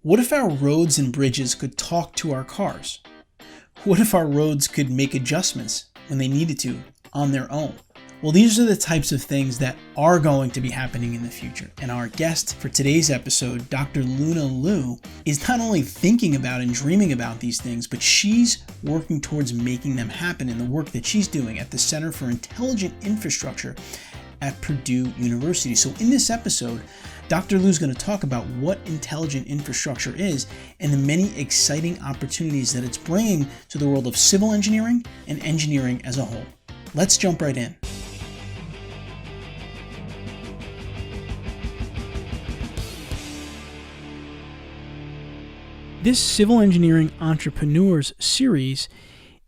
What if our roads and bridges could talk to our cars? What if our roads could make adjustments when they needed to on their own? Well, these are the types of things that are going to be happening in the future. And our guest for today's episode, Dr. Luna Liu, is not only thinking about and dreaming about these things, but she's working towards making them happen in the work that she's doing at the Center for Intelligent Infrastructure at Purdue University. So in this episode, Dr. Liu is going to talk about what intelligent infrastructure is and the many exciting opportunities that it's bringing to the world of civil engineering and engineering as a whole. Let's jump right in. This Civil Engineering Entrepreneurs series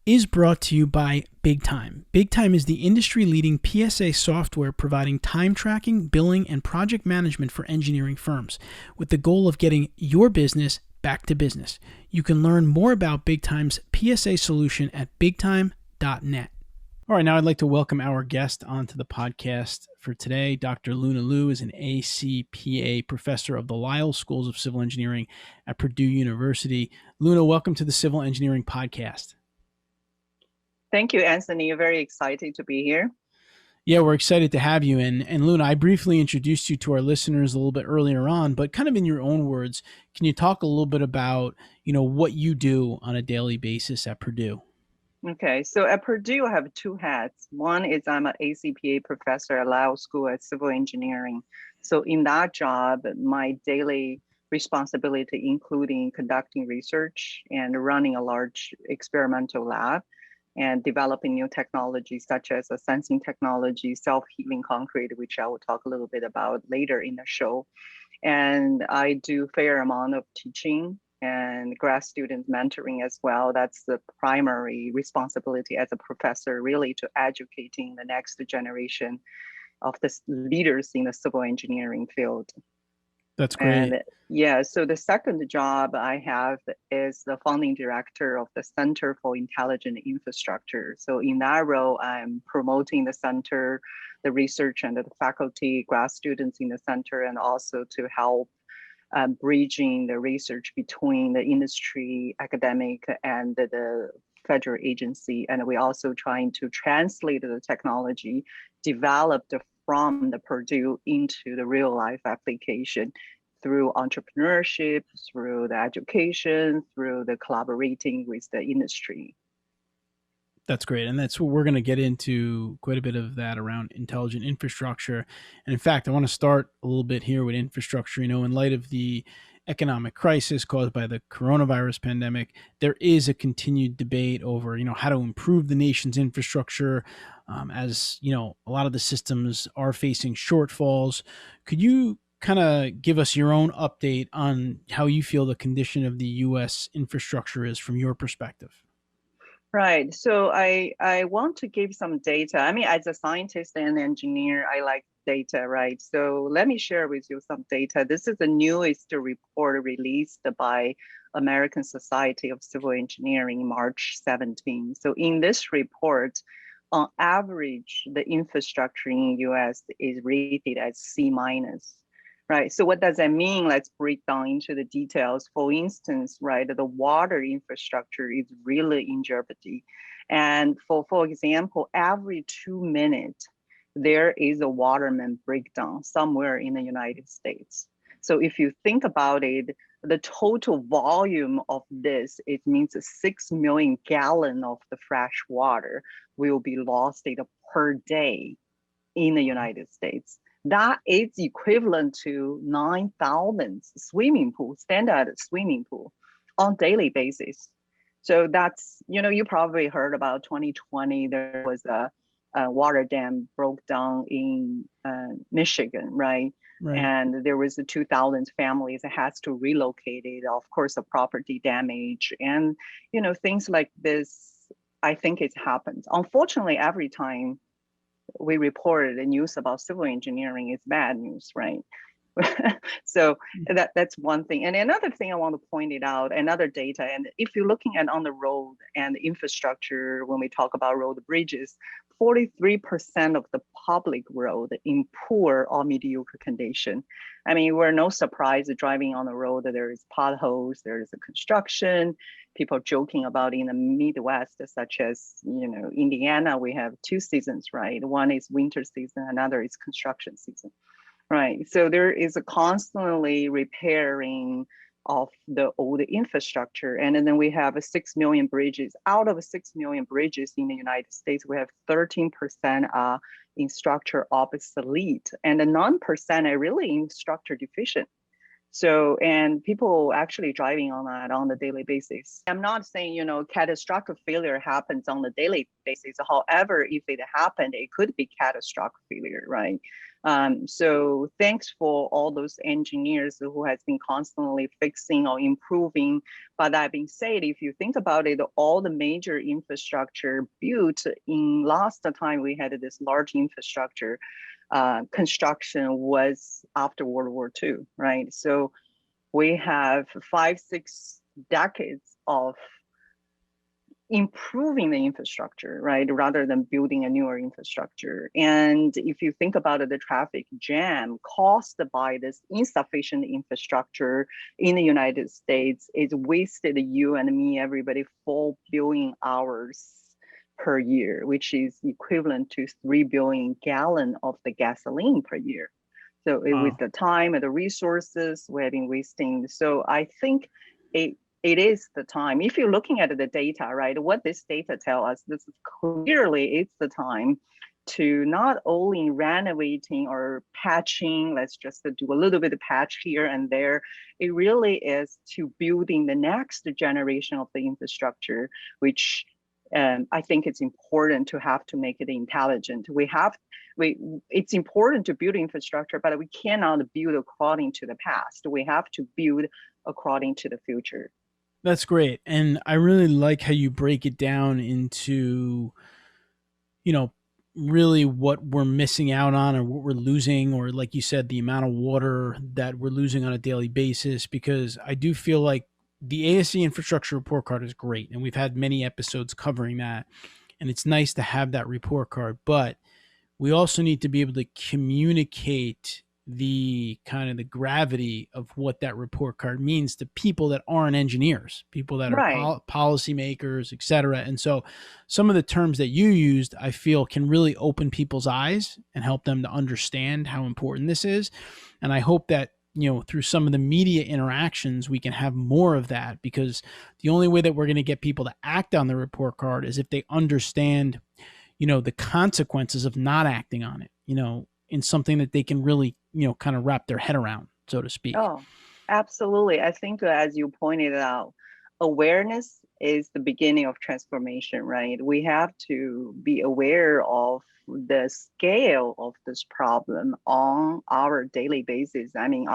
is brought to you by Big Time. Big Time is the industry-leading PSA software providing time tracking, billing, and project management for engineering firms, with the goal of getting your business back to business. You can learn more about Big Time's PSA solution at bigtime.net. All right, now I'd like to welcome our guest onto the podcast for today. Dr. Luna Liu is an ACPA Professor of the Lyle Schools of Civil Engineering at Purdue University. Luna, welcome to the Civil Engineering Podcast. Thank you, Anthony. Very excited to be here. Yeah, we're excited to have you. And Luna, I briefly introduced you to our listeners a little bit earlier on, but kind of in your own words, can you talk a little bit about, what you do on a daily basis at Purdue? Okay, so at Purdue, I have two hats. One is I'm an ACPA professor at Lyle School of Civil Engineering. So in that job, my daily responsibility including conducting research and running a large experimental lab and developing new technologies such as a sensing technology, self-healing concrete, which I will talk a little bit about later in the show. And I do a fair amount of teaching and grad student mentoring as well. That's the primary responsibility as a professor, really to educating the next generation of the leaders in the civil engineering field. That's great. And yeah, so the second job I have is the founding director of the Center for Intelligent Infrastructure. So in that role, I'm promoting the center, the research and the faculty, grad students in the center, and also to help bridging the research between the industry, academic, and the federal agency. And we're also trying to translate the technology developed from the Purdue into the real life application through entrepreneurship, through the education, through the collaborating with the industry. That's great. And that's what we're going to get into quite a bit of that around intelligent infrastructure. And in fact, I want to start a little bit here with infrastructure. In light of the economic crisis caused by the coronavirus pandemic, there is a continued debate over, how to improve the nation's infrastructure. As a lot of the systems are facing shortfalls. Could you kind of give us your own update on how you feel the condition of the U.S. infrastructure is from your perspective? Right. So I want to give some data. I mean, as a scientist and engineer, I like data, right? So let me share with you some data. This is the newest report released by American Society of Civil Engineering, March 17. So in this report, on average, the infrastructure in the US is rated as C-. Right. So what does that mean? Let's break down into the details. For instance, right, the water infrastructure is really in jeopardy. And for example, every 2 minutes, there is a water main breakdown somewhere in the United States. So if you think about it, the total volume of this, it means 6 million gallons of the fresh water will be lost per day in the United States. That is equivalent to 9,000 swimming pools, standard swimming pool on daily basis. So that's, you probably heard about 2020, there was a water dam broke down in Michigan, right? And there was 2,000 families that has to relocate it, of course, the property damage and, things like this, I think it happens. Unfortunately, every time we reported the news about civil engineering is bad news, right? So that's one thing. And another thing I want to point it out, another data, and if you're looking at on the road and infrastructure, when we talk about road bridges, 43% of the public road in poor or mediocre condition. I mean, we're no surprise driving on the road, there is potholes, there is a construction, people joking about in the Midwest, such as, Indiana, we have two seasons, right? One is winter season, another is construction season, right? So there is a constantly repairing of the old infrastructure. And then we have 6 million bridges. Out of 6 million bridges in the United States, we have 13% are in structure obsolete, and the 9% are really in structure deficient. So, and people actually driving on that on the daily basis. I'm not saying, catastrophic failure happens on the daily basis. However, if it happened, it could be catastrophic failure, right? So thanks for all those engineers who has been constantly fixing or improving. But that being said, if you think about it, all the major infrastructure built in last time we had this large infrastructure construction was after World War II, right? So we have 5-6 decades of improving the infrastructure, right, rather than building a newer infrastructure. And if you think about it, the traffic jam caused by this insufficient infrastructure in the United States, it wasted you and me, everybody, 4 billion hours per year, which is equivalent to 3 billion gallons of the gasoline per year. So with the time and the resources we have been wasting. So I think it is the time. If you're looking at the data, right, what this data tell us, this is clearly it's the time to not only renovating or patching, let's just do a little bit of patch here and there. It really is to building the next generation of the infrastructure, which I think it's important to have to make it intelligent. It's important to build infrastructure, but we cannot build according to the past. We have to build according to the future. That's great. And I really like how you break it down into, really what we're missing out on or what we're losing, or like you said, the amount of water that we're losing on a daily basis, because I do feel like the ASCE infrastructure report card is great. And we've had many episodes covering that. And it's nice to have that report card, but we also need to be able to communicate the kind of the gravity of what that report card means to people that aren't engineers, people that are policymakers, et cetera. And so some of the terms that you used, I feel can really open people's eyes and help them to understand how important this is. And I hope that, through some of the media interactions, we can have more of that, because the only way that we're going to get people to act on the report card is if they understand, the consequences of not acting on it, in something that they can really, kind of wrap their head around, so to speak. Oh, absolutely. I think as you pointed out, awareness is the beginning of transformation, right? We have to be aware of the scale of this problem on our daily basis. I mean,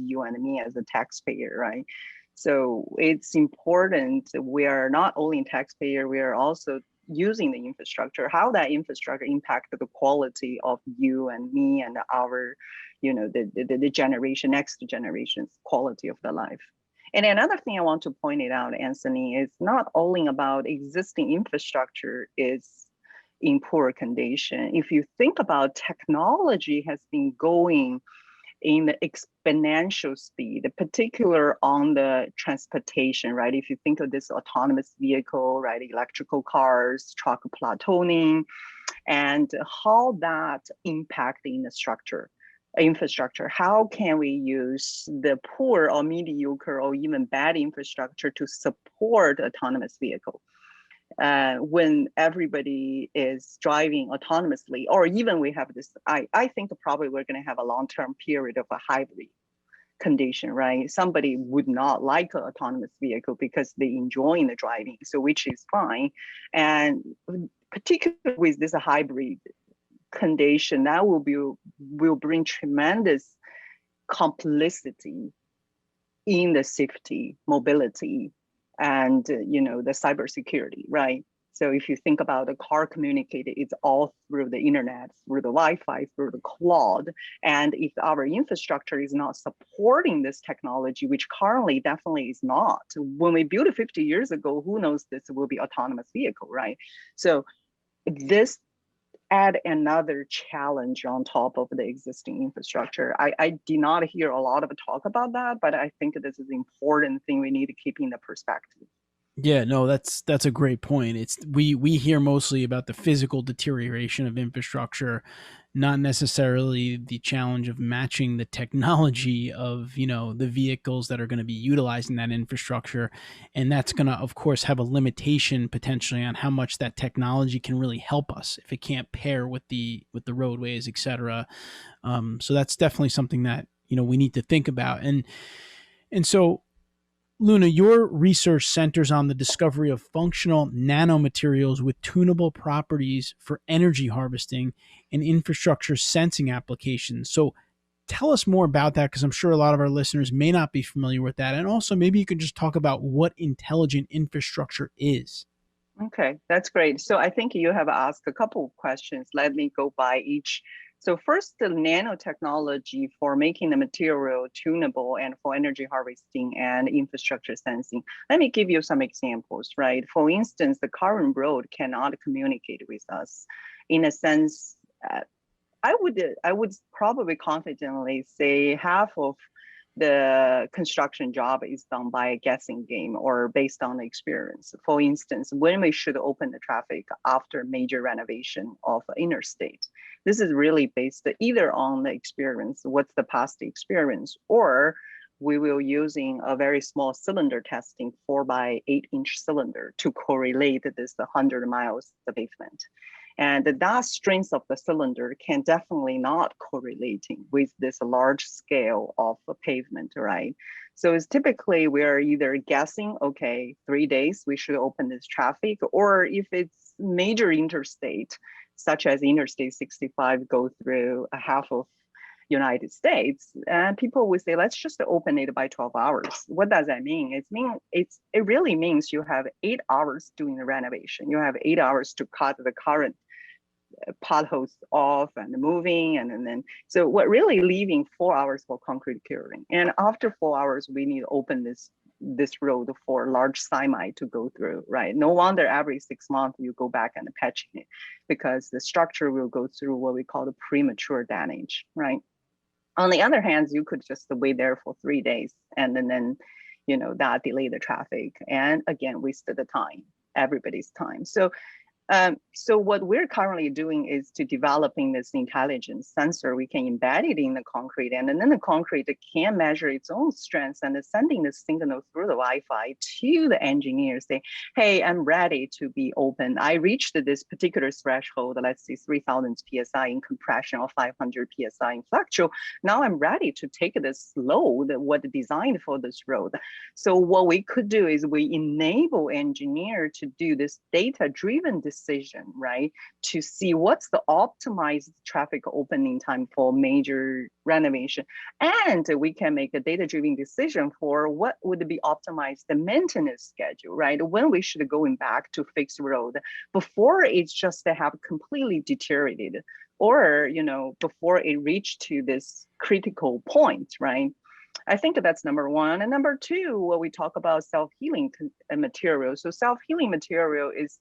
you and me as a taxpayer, right? So it's important. We are not only taxpayer, we are also using the infrastructure, how that infrastructure impacted the quality of you and me and our, the generation, next generation's quality of the life. And another thing I want to point it out, Anthony, is not only about existing infrastructure is in poor condition. If you think about technology has been going in the exponential speed, particular on the transportation, right? If you think of this autonomous vehicle, right, electrical cars, truck platooning, and how that impacting the infrastructure. How can we use the poor or mediocre or even bad infrastructure to support autonomous vehicle? When everybody is driving autonomously, or even we have this, I think probably we're going to have a long-term period of a hybrid condition, right? Somebody would not like an autonomous vehicle because they enjoy the driving, so which is fine. And particularly with this hybrid condition, that will bring tremendous complexity in the safety, mobility, and the cybersecurity, right? So if you think about the car communicated, it's all through the internet, through the Wi-Fi, through the cloud. And if our infrastructure is not supporting this technology, which currently definitely is not, when we built it 50 years ago, who knows this will be autonomous vehicle, right? So this add another challenge on top of the existing infrastructure. I did not hear a lot of talk about that, but I think this is an important thing we need to keep in the perspective. Yeah, no, that's a great point. It's we hear mostly about the physical deterioration of infrastructure, not necessarily the challenge of matching the technology of, the vehicles that are going to be utilizing that infrastructure. And that's going to, of course, have a limitation potentially on how much that technology can really help us if it can't pair with the roadways, et cetera. So that's definitely something that, we need to think about. And so, Luna, your research centers on the discovery of functional nanomaterials with tunable properties for energy harvesting and infrastructure sensing applications. So tell us more about that, because I'm sure a lot of our listeners may not be familiar with that. And also, maybe you could just talk about what intelligent infrastructure is. Okay, that's great. So I think you have asked a couple of questions. Let me go by each. So first, the nanotechnology for making the material tunable and for energy harvesting and infrastructure sensing. Let me give you some examples, right? For instance, the current road cannot communicate with us. In a sense, I would probably confidently say half of the construction job is done by a guessing game or based on experience. For instance, when we should open the traffic after major renovation of interstate. This is really based either on the experience, what's the past experience, or we will using a very small cylinder testing 4 by 8 inch cylinder to correlate this 100 miles of pavement. And that strength of the cylinder can definitely not correlating with this large scale of a pavement, right? So it's typically we're either guessing, okay, 3 days we should open this traffic, or if it's major interstate, such as Interstate 65 go through a half of United States, and people will say, let's just open it by 12 hours. What does that mean? It really means you have 8 hours doing the renovation. You have 8 hours to cut the current potholes off and moving, and then so what really leaving 4 hours for concrete curing. And after 4 hours, we need to open this road for large semi to go through, right? No wonder every 6 months you go back and patching it, because the structure will go through what we call the premature damage, right? On the other hand, you could just wait there for 3 days and then that delay the traffic and again wasted the time, everybody's time. So what we're currently doing is to developing this intelligence sensor. We can embed it in the concrete, and then the concrete can measure its own strengths and sending the signal through the Wi-Fi to the engineer, say, hey, I'm ready to be open. I reached this particular threshold, let's say 3,000 PSI in compression or 500 PSI in flexural. Now I'm ready to take this load, what designed for this road. So what we could do is we enable engineer to do this data-driven decision, right? To see what's the optimized traffic opening time for major renovation. And we can make a data-driven decision for what would be optimized the maintenance schedule, right? When we should going back to fix road before it's just to have completely deteriorated, or before it reached to this critical point, right? I think that's number one. And number two, what we talk about self-healing material. So self-healing material is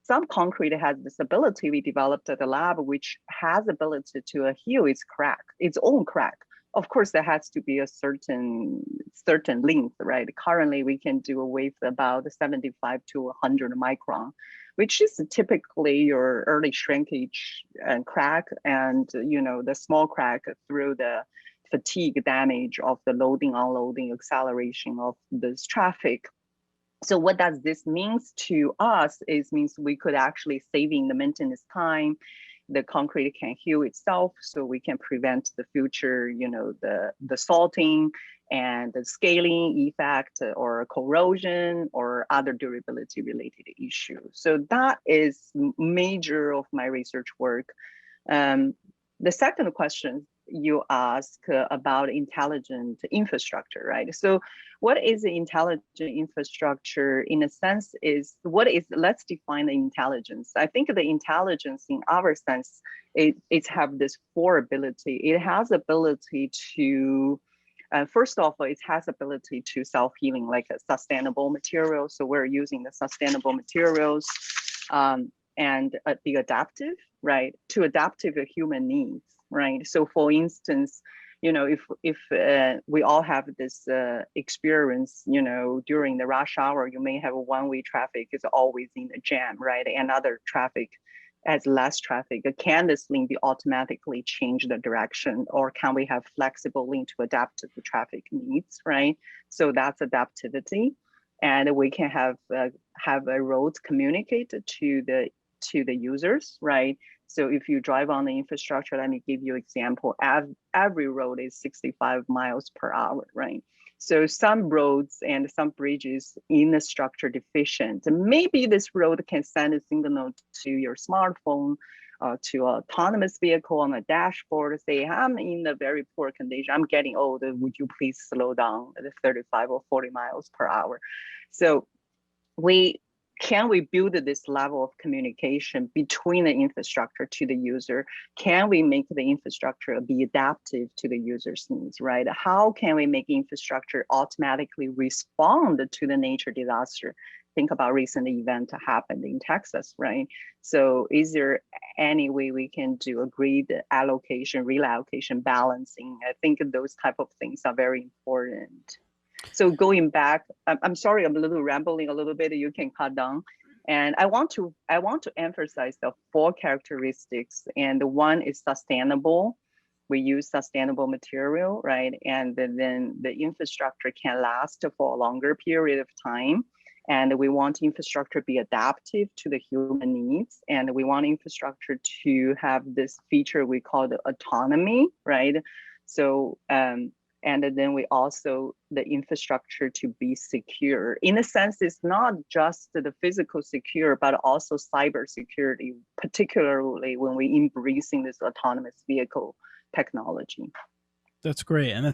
some concrete has this ability we developed at the lab, which has ability to heal its own crack. Of course, there has to be a certain length, right? Currently, we can do with about 75 to 100 micron, which is typically your early shrinkage and crack, and the small crack through the fatigue damage of the loading, unloading, acceleration of this traffic. So what does this mean to us is means we could actually saving the maintenance time. The concrete can heal itself, so we can prevent the future, the salting and the scaling effect or corrosion or other durability related issues. So that is major of my research work. The second question you ask about intelligent infrastructure, right? So what is the intelligent infrastructure in a sense is let's define the intelligence. I think the intelligence in our sense, it have this four ability. It has ability to, first of all, it has ability to self-healing, like a sustainable material. So we're using the sustainable materials. and be adaptive, right, to adaptive human needs, right? So for instance, if we all have this experience, during the rush hour, you may have a one-way traffic is always in the jam, right? And other traffic as less traffic. Can this lane be automatically change the direction, or can we have flexible lane to adapt to the traffic needs, right? So that's adaptivity, and we can have a road communicate to the users, right? So if you drive on the infrastructure, let me give you an example. Every road is 65 miles per hour, right? So some roads and some bridges in the structure deficient. Maybe this road can send a signal to your smartphone, to an autonomous vehicle on a dashboard, say, I'm in a very poor condition, I'm getting old, would you please slow down at 35 or 40 miles per hour? So can we build this level of communication between the infrastructure to the user? Can we make the infrastructure be adaptive to the user's needs, right? How can we make infrastructure automatically respond to the nature disaster? Think about recent event happened in Texas, right? So is there any way we can do agreed allocation, reallocation, balancing? I think those type of things are very important. So going back, I'm sorry, I'm a little rambling a little bit, you can cut down. And I want to emphasize the 4 characteristics. And the one is sustainable. We use sustainable material, right? And then the infrastructure can last for a longer period of time. And we want infrastructure to be adaptive to the human needs. And we want infrastructure to have this feature we call the autonomy, right? So, and then we also the infrastructure to be secure. In a sense, it's not just the physical secure, but also cyber security, particularly when we embracing this autonomous vehicle technology. That's great. And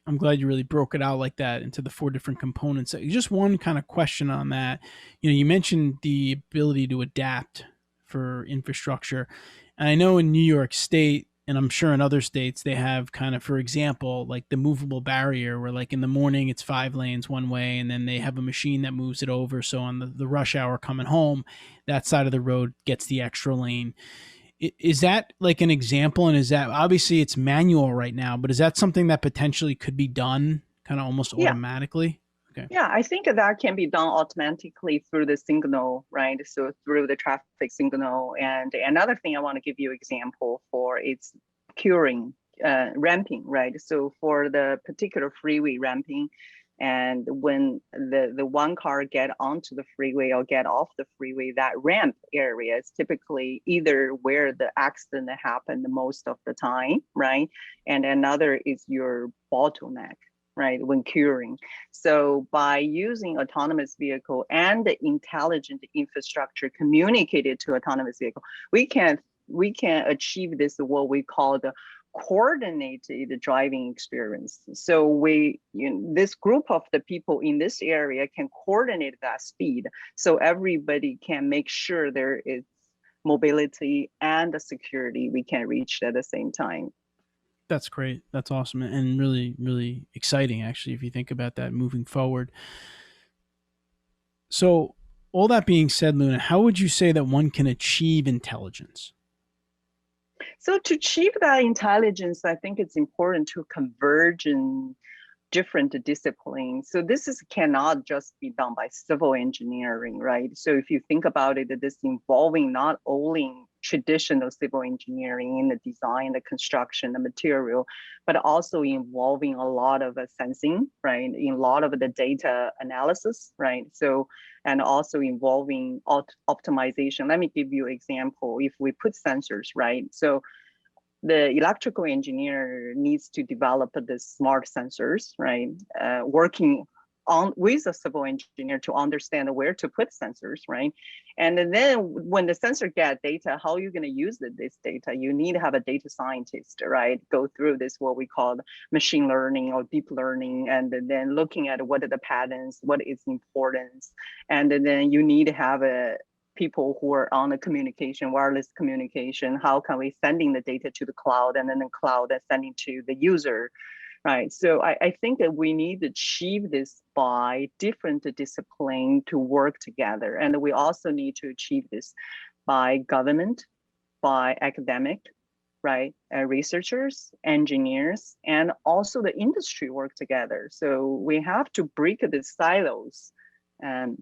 I'm glad you really broke it out like that into the 4 different components. Just one kind of question on that. You mentioned the ability to adapt for infrastructure. And I know in New York State, and I'm sure in other states, they have kind of, for example, like the movable barrier where like in the morning it's 5 lanes one way, and then they have a machine that moves it over. So on the rush hour coming home, that side of the road gets the extra lane. Is that like an example? And is that, obviously it's manual right now, but is that something that potentially could be done kind of almost automatically? Okay. Yeah, I think that can be done automatically through the signal, right? So through the traffic signal. And another thing I want to give you example for is curing, ramping, right? So for the particular freeway ramping, and when the one car get onto the freeway or get off the freeway, that ramp area is typically either where the accident happened most of the time, right? And another is your bottleneck, right, when curing. So by using autonomous vehicle and the intelligent infrastructure communicated to autonomous vehicle, we can achieve this, what we call the coordinated driving experience. So this group of the people in this area can coordinate that speed, so everybody can make sure there is mobility and the security we can reach at the same time. That's great. That's awesome. And really, really exciting, actually, if you think about that moving forward. So all that being said, Luna, how would you say that one can achieve intelligence? So to achieve that intelligence, I think it's important to converge in different disciplines. So cannot just be done by civil engineering, right? So if you think about it, this involving not only traditional civil engineering in the design, the construction, the material, but also involving a lot of sensing, right? In a lot of the data analysis, right? So, and also involving optimization. Let me give you an example. If we put sensors, right? So the electrical engineer needs to develop the smart sensors, right? Working with a civil engineer to understand where to put sensors, right? And then when the sensor get data, how are you going to use this data? You need to have a data scientist, right? Go through this, what we call machine learning or deep learning, and then looking at what are the patterns, what is importance. And then you need to have people who are on the communication, wireless communication. How can we sending the data to the cloud, and then the cloud and sending to the user, right? So I think that we need to achieve this by different disciplines to work together. And we also need to achieve this by government, by academic, right? Researchers, engineers, and also the industry work together. So we have to break the silos. And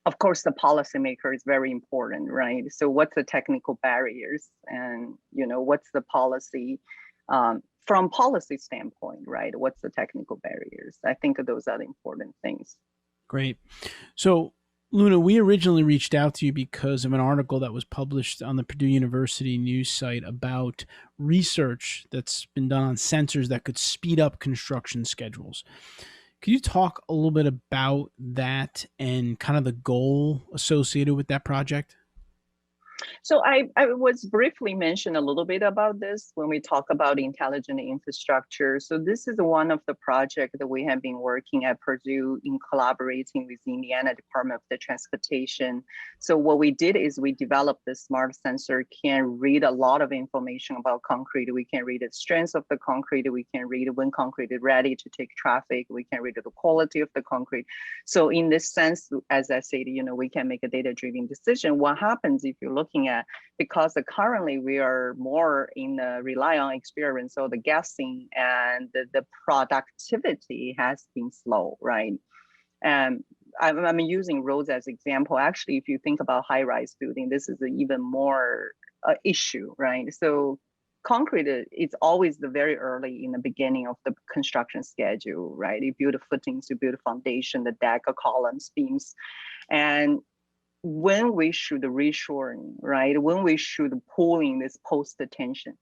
of course, the policymaker is very important, right? So what's the technical barriers, and what's the policy from policy standpoint, right? What's the technical barriers? I think those are the important things. Great. So, Luna, we originally reached out to you because of an article that was published on the Purdue University news site about research that's been done on sensors that could speed up construction schedules. Could you talk a little bit about that and kind of the goal associated with that project? So I was briefly mentioned a little bit about this when we talk about intelligent infrastructure. So this is one of the projects that we have been working at Purdue in collaborating with the Indiana Department of the Transportation. So what we did is we developed this smart sensor, can read a lot of information about concrete. We can read the strength of the concrete. We can read when concrete is ready to take traffic. We can read the quality of the concrete. So in this sense, as I said, we can make a data-driven decision. What happens if you're looking at, because currently we are more in rely on experience, so the guessing and the productivity has been slow, right? And I'm using roads as example. Actually, if you think about high-rise building, this is an even more issue, right? So concrete, it's always the very early in the beginning of the construction schedule, right? You build the footings, you build a foundation, the deck, columns, beams, and when we should reshoring, right? When we should pulling this post-tension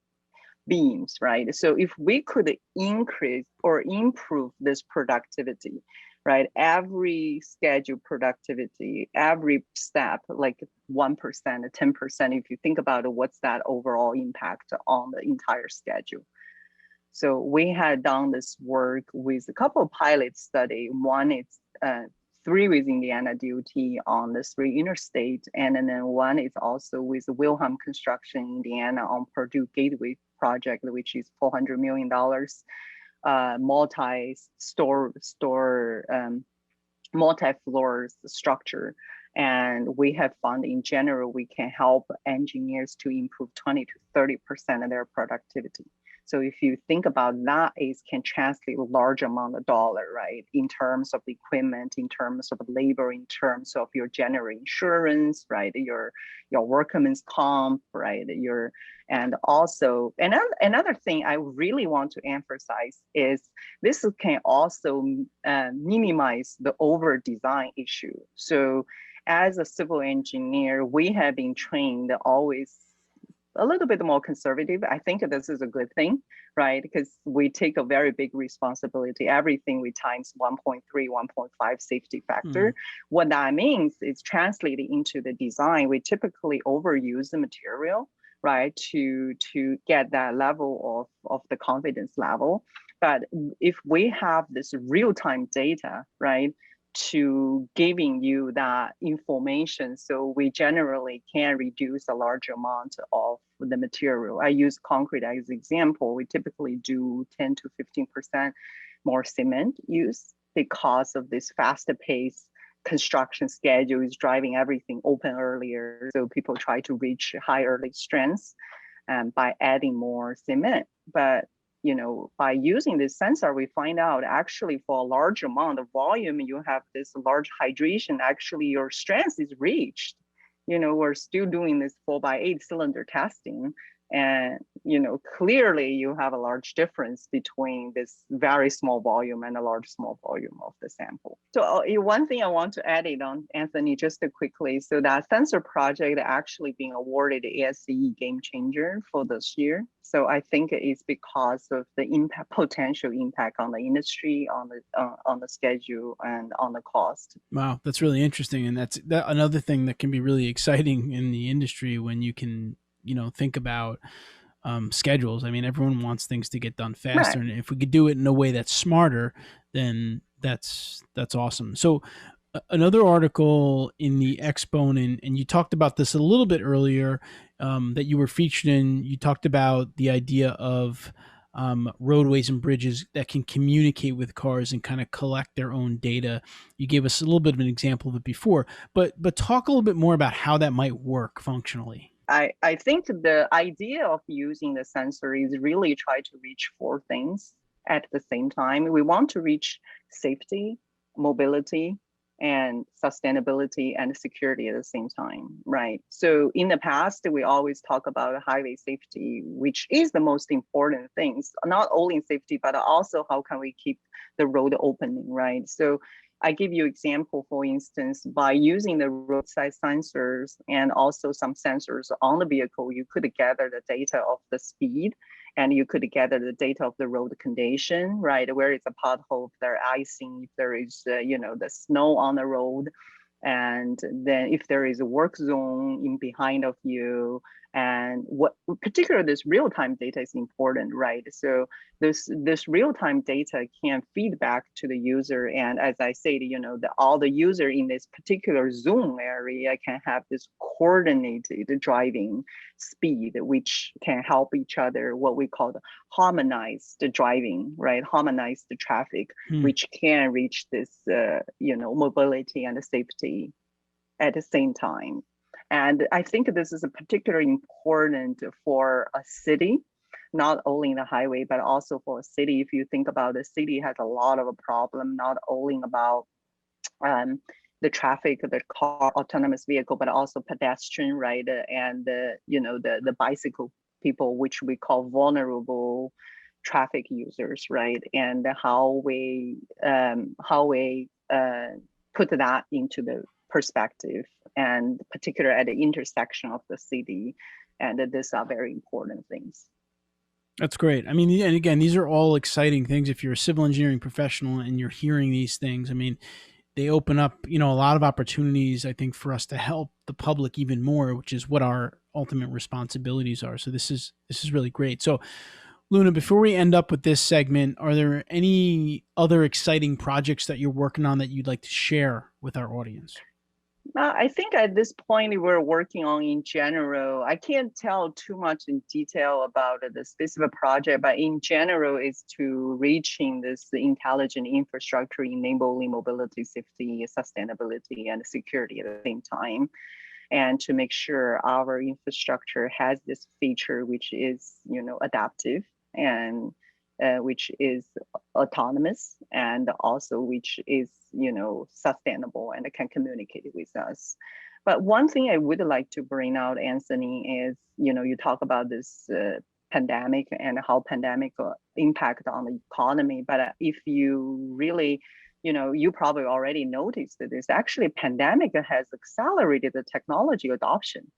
beams, right? So if we could increase or improve this productivity, right? Every schedule productivity, every step, like 1%, 10%, if you think about it, what's that overall impact on the entire schedule? So we had done this work with a couple of pilot study. One is 3 with Indiana DOT on the 3 interstate, and then 1 is also with Wilhelm Construction Indiana on Purdue Gateway project, which is $400 million, multi-floor structure. And we have found in general, we can help engineers to improve 20 to 30% of their productivity. So if you think about that, it can translate a large amount of dollar, right? In terms of the equipment, in terms of labor, in terms of your general insurance, right? Your workman's comp, right? And also another thing I really want to emphasize is this can also minimize the over design issue. So as a civil engineer, we have been trained always a little bit more conservative. I think this is a good thing, right? Because we take a very big responsibility. Everything we times 1.3, 1.5 safety factor. What that means is translated into the design. We typically overuse the material, right? To get that level of the confidence level. But if we have this real-time data, right, to giving you that information, so we generally can reduce a large amount of the material. I use concrete as an example. We typically do 10 to 15% more cement use because of this faster pace construction schedule is driving everything open earlier. So people try to reach high early strengths by adding more cement. But by using this sensor, we find out actually for a large amount of volume, you have this large hydration, actually your strength is reached. We're still doing this 4x8 cylinder testing. And, clearly you have a large difference between this very small volume and a small volume of the sample. So one thing I want to add it on, Anthony, just quickly. So that sensor project actually being awarded the ASCE Game Changer for this year. So I think it's because of the potential impact on the industry, on the schedule, and on the cost. Wow, that's really interesting. And that's another thing that can be really exciting in the industry when you can think about schedules. I mean, everyone wants things to get done faster, right. And if we could do it in a way that's smarter, then that's awesome. So another article in the Exponent, and you talked about this a little bit earlier, that you were featured in, you talked about the idea of roadways and bridges that can communicate with cars and kind of collect their own data. You gave us a little bit of an example of it before, but talk a little bit more about how that might work functionally. I think the idea of using the sensor is really try to reach four things at the same time. We want to reach safety, mobility, and sustainability and security at the same time, right? So in the past, we always talk about highway safety, which is the most important things, not only safety, but also how can we keep the road opening, right? So I give you example, for instance, by using the roadside sensors and also some sensors on the vehicle, you could gather the data of the speed, and you could gather the data of the road condition, right? Where is a pothole, if there icing, if there is, the snow on the road, and then if there is a work zone in behind of you, and what particular this real-time data is important, right? So this real-time data can feed back to the user, and as I said, all the user in this particular zone area can have this coordinated driving speed, which can help each other, what we call the harmonized driving, right? Harmonized traffic, which can reach this mobility and safety at the same time. And I think this is particularly important for a city, not only in the highway, but also for a city. If you think about the city has a lot of a problem, not only about the traffic, the car, autonomous vehicle, but also pedestrian, right? And the bicycle people, which we call vulnerable traffic users, right? And how we put that into the perspective, and particularly at the intersection of the city, and these are very important things. That's great. I mean, and again, these are all exciting things. If you're a civil engineering professional and you're hearing these things, I mean, they open up, a lot of opportunities, I think, for us to help the public even more, which is what our ultimate responsibilities are. So this is really great. So Luna, before we end up with this segment, are there any other exciting projects that you're working on that you'd like to share with our audience? I think at this point we're working on in general. I can't tell too much in detail about the specific project, but in general, is to reaching this intelligent infrastructure enabling mobility, safety, sustainability, and security at the same time, and to make sure our infrastructure has this feature which is adaptive, and which is autonomous, and also which is sustainable and can communicate with us. But one thing I would like to bring out, Anthony, is you talk about this pandemic and how pandemic impact on the economy. But if you really you probably already noticed that this actually pandemic has accelerated the technology adoption,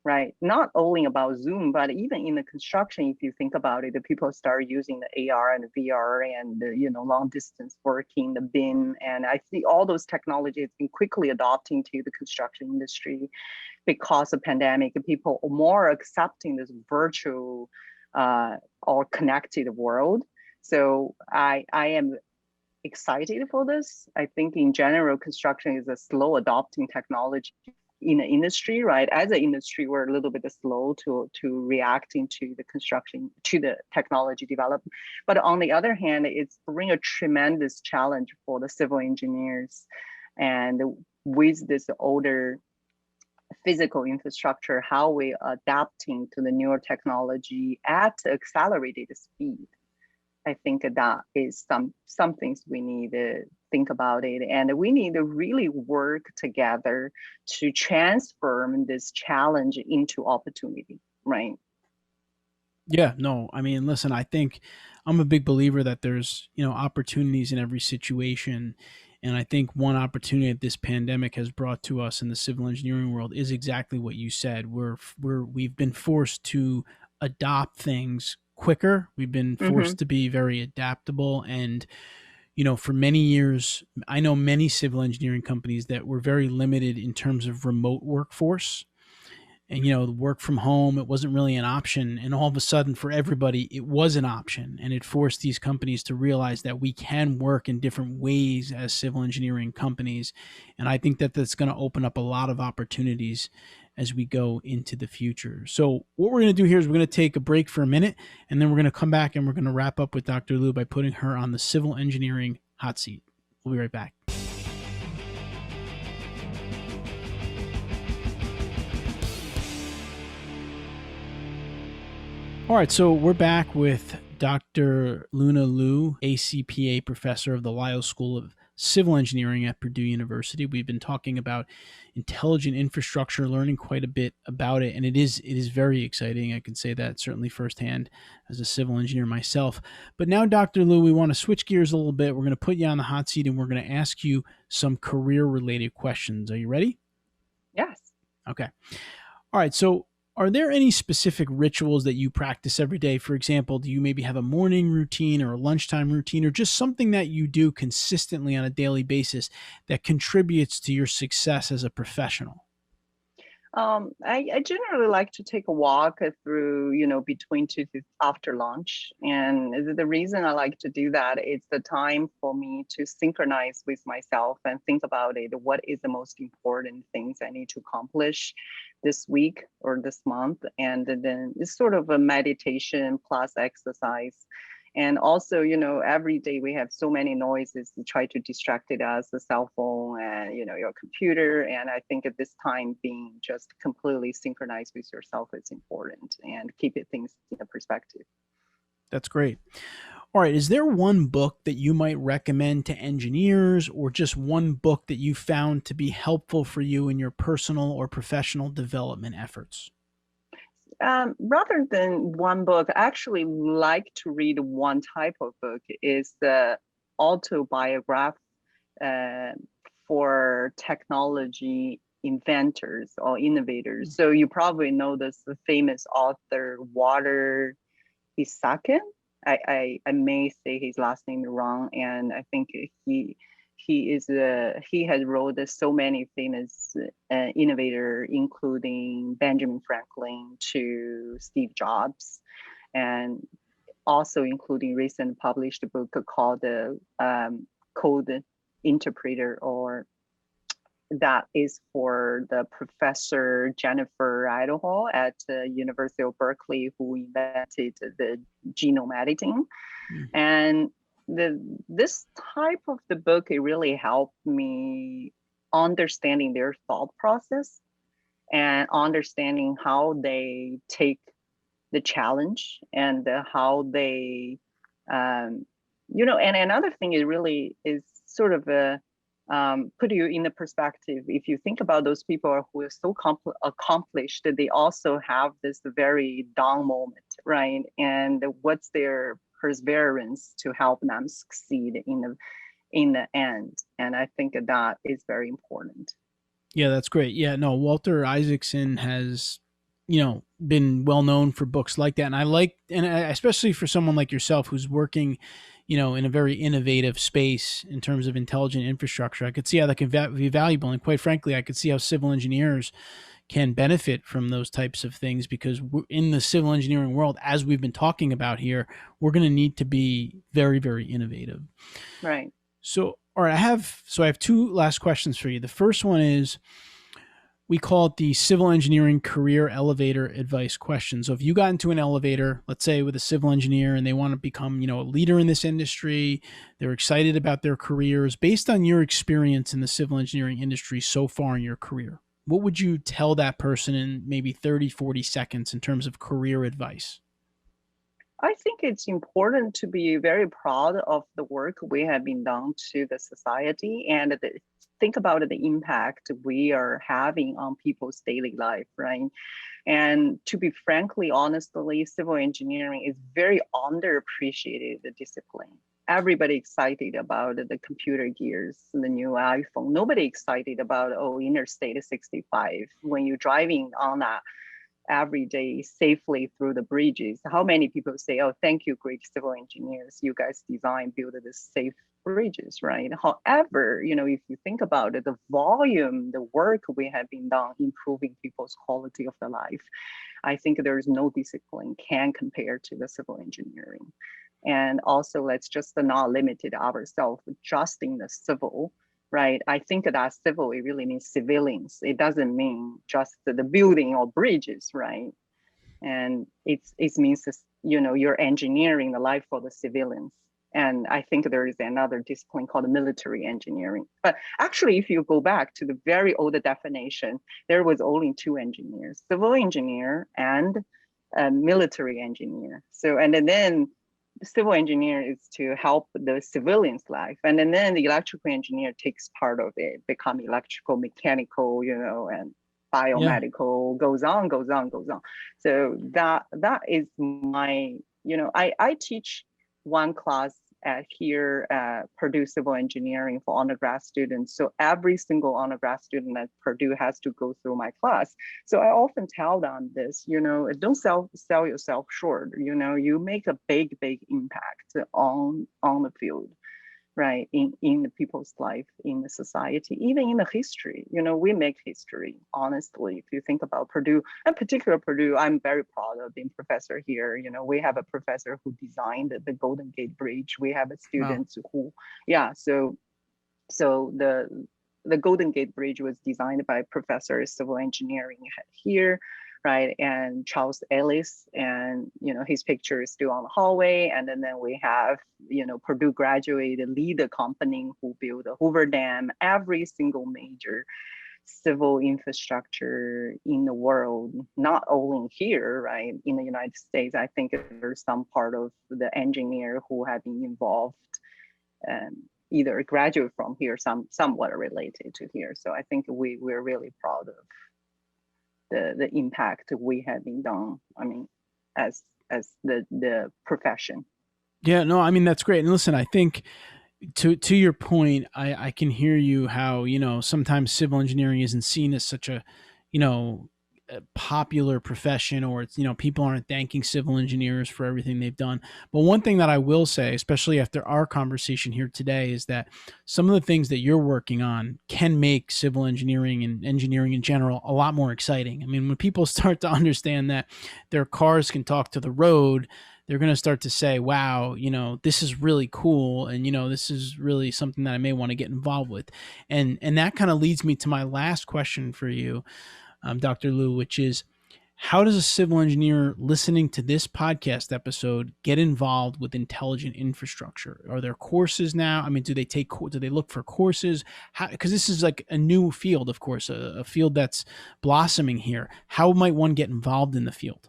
right? Not only about Zoom, but even in the construction, if you think about it, the people start using the AR and VR and long distance working, the BIM, and I see all those technologies been quickly adopting to the construction industry because of pandemic. People are more accepting this virtual or connected world. So I am excited for this. I think in general, construction is a slow adopting technology in the industry, right? As an industry, we're a little bit slow to reacting to the construction, to the technology development. But on the other hand, it's bring a tremendous challenge for the civil engineers. And with this older physical infrastructure, how we adapting to the newer technology at accelerated speed. I think that is some things we need to think about it, and we need to really work together to transform this challenge into opportunity, right? Yeah, no, I mean, listen, I think I'm a big believer that there's, opportunities in every situation. And I think one opportunity that this pandemic has brought to us in the civil engineering world is exactly what you said. We've been forced to adopt things quicker. We've been forced to be very adaptable. And, for many years, I know many civil engineering companies that were very limited in terms of remote workforce. and, work from home, it wasn't really an option. And all of a sudden for everybody, it was an option. And it forced these companies to realize that we can work in different ways as civil engineering companies. And I think that that's going to open up a lot of opportunities as we go into the future. So what we're going to do here is we're going to take a break for a minute, and then we're going to come back and we're going to wrap up with Dr. Liu by putting her on the civil engineering hot seat. We'll be right back. All right, so we're back with Dr. Luna Liu, ACPA Professor of the Liu School of Civil Engineering at Purdue University. We've been talking about intelligent infrastructure, learning quite a bit about it, and it is very exciting. I can say that certainly firsthand as a civil engineer myself. But now, Dr. Liu, we want to switch gears a little bit. We're going to put you on the hot seat, and we're going to ask you some career-related questions. Are you ready? Yes. Okay. All right, so are there any specific rituals that you practice every day? For example, do you maybe have a morning routine or a lunchtime routine, or just something that you do consistently on a daily basis that contributes to your success as a professional? I generally like to take a walk through, between after lunch. And the reason I like to do that is the time for me to synchronize with myself and think about it. What is the most important things I need to accomplish this week or this month? And then it's sort of a meditation plus exercise. And also, every day we have so many noises to try to distract it as the cell phone and, your computer. And I think at this time, being just completely synchronized with yourself is important and keep things in a perspective. That's great. All right. Is there one book that you might recommend to engineers, or just one book that you found to be helpful for you in your personal or professional development efforts? Rather than one book, I actually like to read one type of book. Is the autobiography for technology inventors or innovators. So you probably know this famous author Walter Isaacson. I may say his last name wrong, and I think he has wrote so many famous innovator, including Benjamin Franklin to Steve Jobs, and also including recent published book called the Code Interpreter, or that is for the Professor Jennifer Idaho at the University of Berkeley, who invented the genome editing. And this type of the book, it really helped me understanding their thought process and understanding how they take the challenge and how they, and another thing is really is sort of put you in the perspective. If you think about those people who are so accomplished, they also have this very down moment, right? And what's their perseverance to help them succeed in the end? And I think that is very important. Yeah, that's great. Yeah, no, Walter Isaacson has, been well known for books like that. And especially for someone like yourself who's working, in a very innovative space in terms of intelligent infrastructure, I could see how that can be valuable. And quite frankly, I could see how civil engineers can benefit from those types of things, because in the civil engineering world, as we've been talking about here, we're going to need to be very, very innovative. Right. So, all right, I have two last questions for you. The first one is, we call it the civil engineering career elevator advice question. So if you got into an elevator, let's say with a civil engineer, and they want to become, a leader in this industry, they're excited about their careers, based on your experience in the civil engineering industry so far in your career, what would you tell that person in maybe 30, 40 seconds in terms of career advice? I think it's important to be very proud of the work we have been done to the society, and think about the impact we are having on people's daily life, right? And to be frankly, honestly, civil engineering is very underappreciated discipline. Everybody excited about the computer gears, the new iPhone. Nobody excited about, Interstate 65. When you're driving on that every day safely through the bridges, how many people say, oh, thank you, great civil engineers, you guys build this safe bridges, right? However, if you think about it, the volume, the work we have been done improving people's quality of their life, I think there is no discipline can compare to the civil engineering. And also, let's just not limit ourselves just in the civil, right? I think that civil, it really means civilians. It doesn't mean just the building or bridges, right? And it means, you're engineering the life for the civilians. And I think there is another discipline called military engineering. But actually, if you go back to the very old definition, there was only two engineers, civil engineer and military engineer. So, and then the civil engineer is to help the civilians' life. And then the electrical engineer takes part of it, become electrical, mechanical, and biomedical, goes on. So that is my, I teach one class here at Purdue Civil Engineering for undergrad students. So every single undergrad student at Purdue has to go through my class. So I often tell them this, don't sell yourself short. You make a big impact on the field, right? In the people's life, in the society, even in the history. We make history, honestly. If you think about Purdue, in particular Purdue, I'm very proud of being professor here. We have a professor who designed the Golden Gate Bridge. We have students who, so the Golden Gate Bridge was designed by Professor of Civil Engineering here, right? And Charles Ellis, and his picture is still on the hallway. And then we have Purdue graduated leader company who built the Hoover Dam, every single major civil infrastructure in the world, not only here, right? In the United States, I think there's some part of the engineer who have been involved, either graduate from here, somewhat related to here. So I think we're really proud of the impact we have been done. I mean, as the profession. Yeah, no, I mean, that's great. And listen, I think to your point, I can hear you how, sometimes civil engineering isn't seen as such a popular profession, or it's, people aren't thanking civil engineers for everything they've done. But one thing that I will say, especially after our conversation here today, is that some of the things that you're working on can make civil engineering and engineering in general a lot more exciting. I mean, when people start to understand that their cars can talk to the road, they're going to start to say, wow, this is really cool. And, this is really something that I may want to get involved with. And that kind of leads me to my last question for you, Dr. Lu, which is, how does a civil engineer listening to this podcast episode get involved with intelligent infrastructure? Are there courses now? I mean, do they look for courses? Because this is like a new field, of course, a field that's blossoming here. How might one get involved in the field?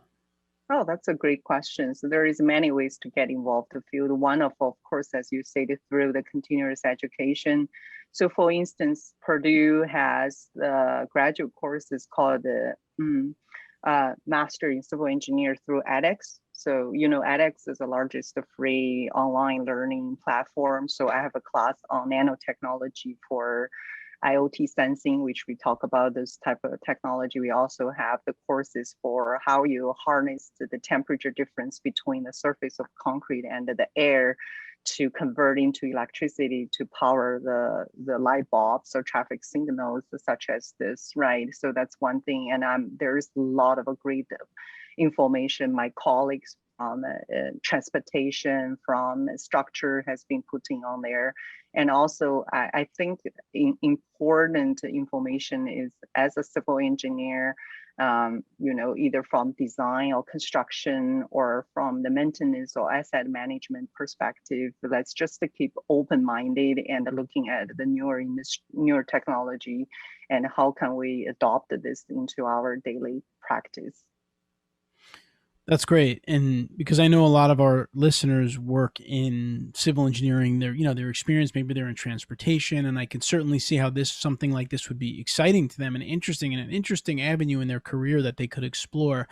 Oh, that's a great question. So there is many ways to get involved in the field. One of course, as you stated, through the continuous education. So for instance, Purdue has graduate courses called the Master in Civil Engineer through edX. So, edX is the largest free online learning platform. So I have a class on nanotechnology for IoT sensing, which we talk about this type of technology. We also have the courses for how you harness the temperature difference between the surface of concrete and the air to convert into electricity to power the light bulbs or traffic signals such as this, right? So that's one thing. And there's a lot of great information my colleagues from transportation, from structure has been putting on there. And also, I think important information is, as a civil engineer, either from design or construction or from the maintenance or asset management perspective, let's just keep open-minded and looking at the newer technology and how can we adopt this into our daily practice. That's great. And because I know a lot of our listeners work in civil engineering, they're experienced, maybe they're in transportation, and I can certainly see how something like this would be exciting to them and an interesting avenue in their career that they could explore.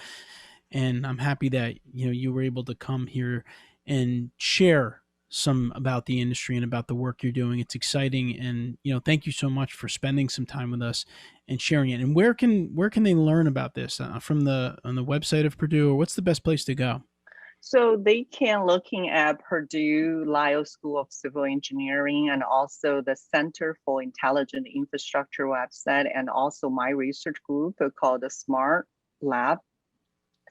And I'm happy that, you were able to come here and share some about the industry and about the work you're doing. It's exciting. And, thank you so much for spending some time with us and sharing it. And where can they learn about this? On the website of Purdue, or what's the best place to go? So they can looking at Purdue Liu School of Civil Engineering and also the Center for Intelligent Infrastructure website, and also my research group called the SMART Lab,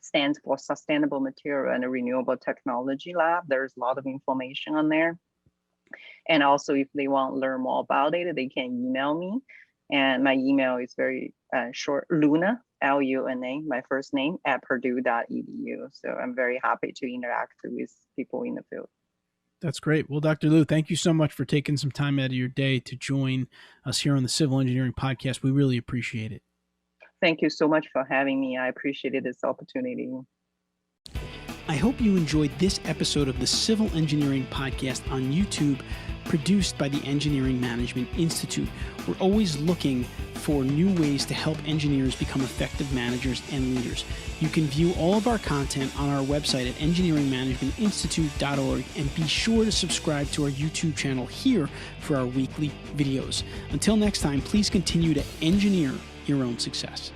stands for Sustainable Material and Renewable Technology Lab. There's a lot of information on there. And also if they want to learn more about it, they can email me. And my email is very short, Luna, Luna, my first name, at purdue.edu. So I'm very happy to interact with people in the field. That's great. Well, Dr. Liu, thank you so much for taking some time out of your day to join us here on the Civil Engineering Podcast. We really appreciate it. Thank you so much for having me. I appreciated this opportunity. I hope you enjoyed this episode of the Civil Engineering Podcast on YouTube, produced by the Engineering Management Institute. We're always looking for new ways to help engineers become effective managers and leaders. You can view all of our content on our website at engineeringmanagementinstitute.org, and be sure to subscribe to our YouTube channel here for our weekly videos. Until next time, please continue to engineer your own success.